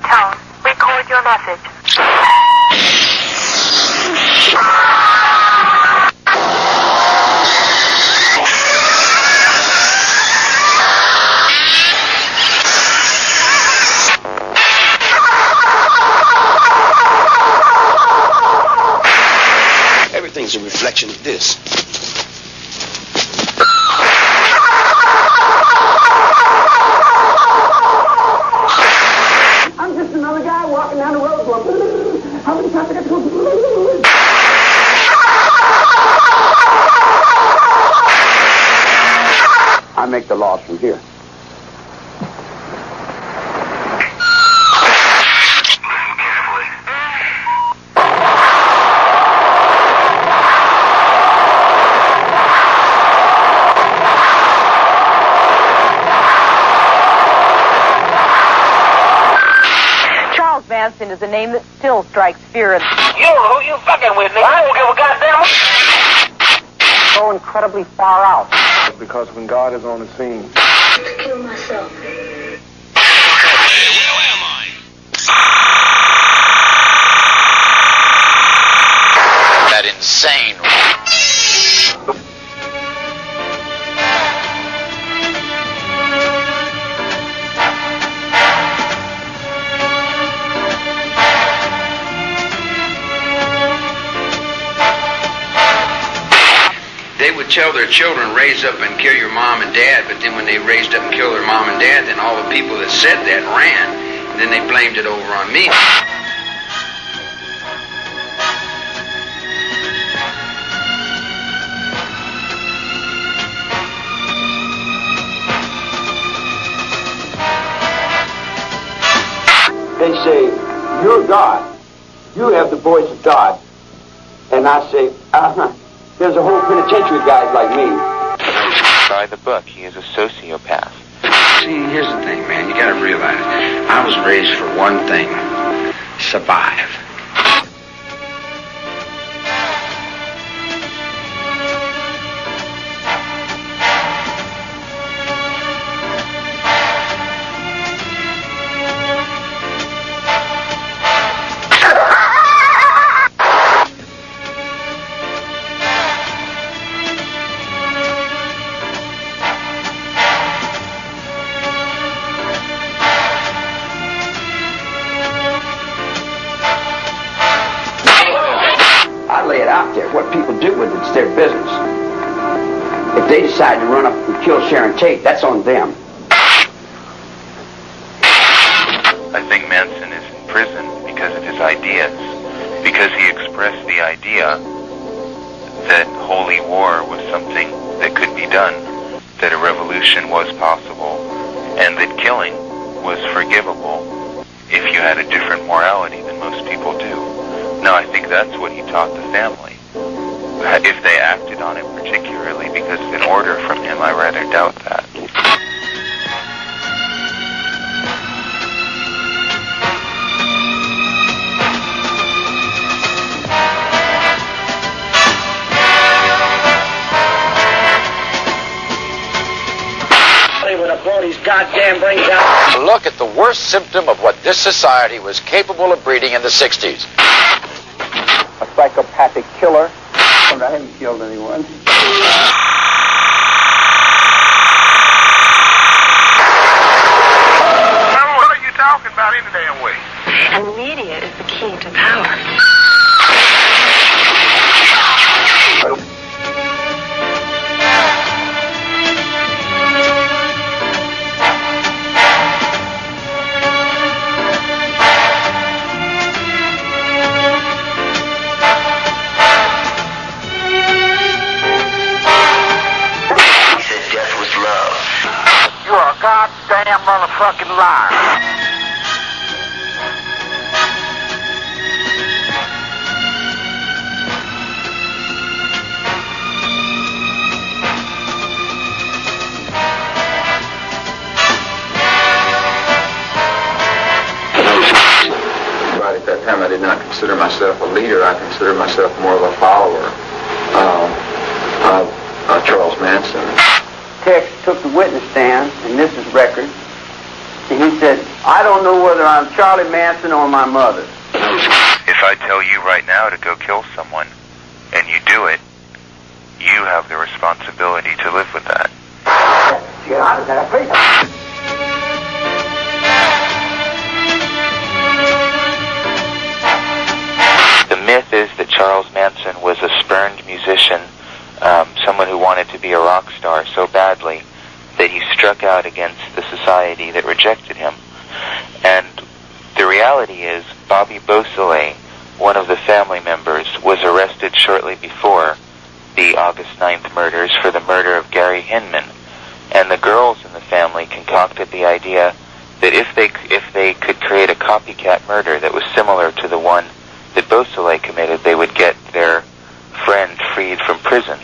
tone. Record your message. Everything's a reflection of this. I'm just another guy walking down the road going, how many times I got to go? I make the laws from here. Charles Manson is a name that still strikes fear in... Who you fucking with, nigga? I don't give a goddamn... So incredibly far out. Because when God is on the scene... To kill myself. Where am I? That insane... They would tell their children, raise up and kill your mom and dad, but then when they raised up and killed their mom and dad, then all the people that said that ran, and then they blamed it over on me. They say, you're God. You have the voice of God. And I say, there's a whole penitentiary of guys like me. By the book, he is a sociopath. See, here's the thing, man. You gotta realize, I was raised for one thing: survive. Out there, what people do with it's their business. If they decide to run up and kill Sharon Tate, that's on them. I think Manson is in prison because of his ideas, because he expressed the idea that holy war was something that could be done, that a revolution was possible, and that killing was forgivable if you had a different morality than most people do. No, I think that's what he taught the family. If they acted on it particularly because of an order from him, I rather doubt that. Look at the worst symptom of what this society was capable of breeding in the 60s. A psychopathic killer. I haven't killed anyone. What are you talking about any damn way? And media is the key to power. Goddamn motherfucking liar. Right at that time, I did not consider myself a leader. I considered myself more of a follower of Charles Manson. Tex took the witness stand, and this is record, and he said, I don't know whether I'm Charlie Manson or my mother. If I tell you right now to go kill someone, and you do it, you have the responsibility to live with that. Get out of that place. The myth is that Charles Manson was a spurned musician, someone who wanted to be a rock star so badly that he struck out against the society that rejected him. And the reality is, Bobby Beausoleil, one of the family members, was arrested shortly before the August 9th murders for the murder of Gary Hinman. And the girls in the family concocted the idea that if they could create a copycat murder that was similar to the one that Beausoleil committed, they would get their friend freed from prison.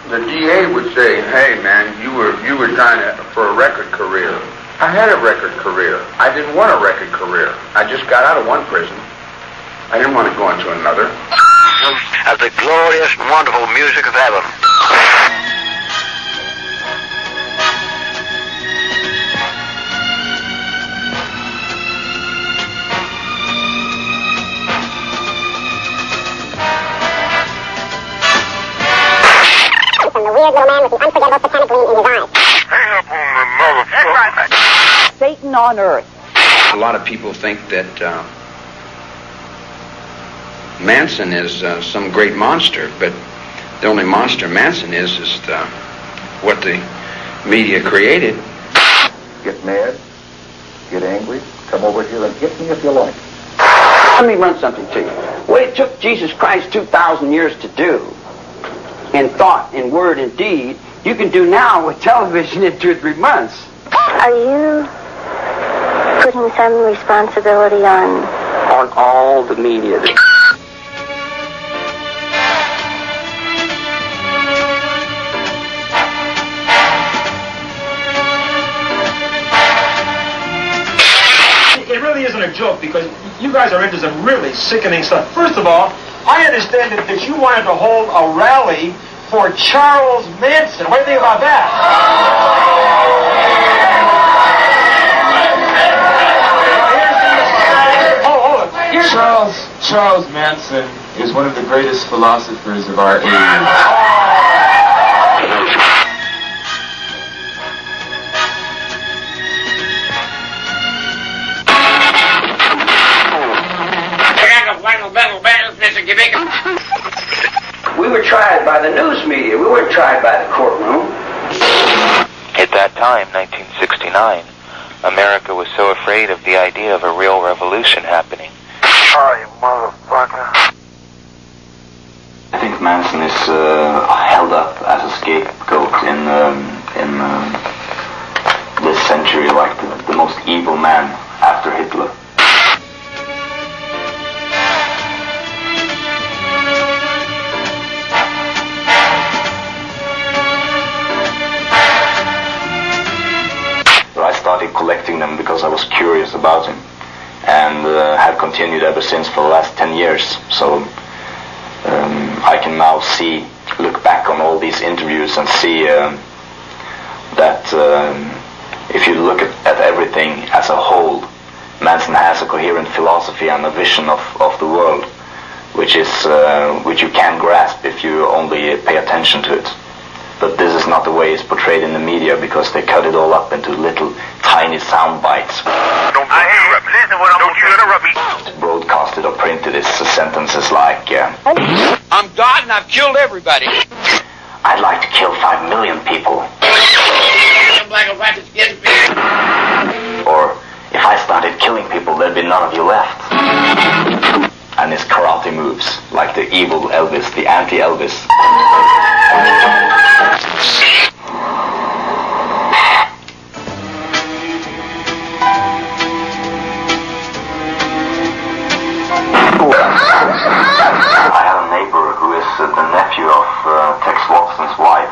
The DA would say, "Hey man, you were trying for a record career." I had a record career. I didn't want a record career. I just got out of one prison. I didn't want to go into another. Of the glorious, wonderful music of heaven. And the weird little man with the unforgettable satanic gleam in his eyes. Hang up on the motherfucker. Satan on earth. A lot of people think that Manson is some great monster, but the only monster Manson is what the media created. Get mad, get angry, come over here and hit me if you like. Let me run something to you. What it took Jesus Christ 2,000 years to do, in thought, in word, and deed, you can do now with television in 2 or 3 months. Are you putting some responsibility on all the media? It really isn't a joke, because you guys are into some really sickening stuff. First of all, I understand that you wanted to hold a rally for Charles Manson. What do you think about that? Hold it. Charles Manson is one of the greatest philosophers of our age. We were tried by the news media. We weren't tried by the courtroom. At that time, 1969, America was so afraid of the idea of a real revolution happening. Oh, you motherfucker. I think Manson is held up as a scapegoat in this century, like the most evil man after Hitler. I started collecting them because I was curious about him, and have continued ever since for the last 10 years. So I can now look back on all these interviews and see that if you look at everything as a whole, Manson has a coherent philosophy and a vision of the world, which you can grasp if you only pay attention to it. But this is not the way it's portrayed in the media, because they cut it all up into little tiny sound bites. Don't you interrupt me. Broadcasted or printed is sentences like, I'm God and I've killed everybody. I'd like to kill 5 million people. Or, if I started killing people, there'd be none of you left. And his karate moves, like the evil Elvis, the anti-Elvis. I have a neighbor who is the nephew of Tex Watson's wife,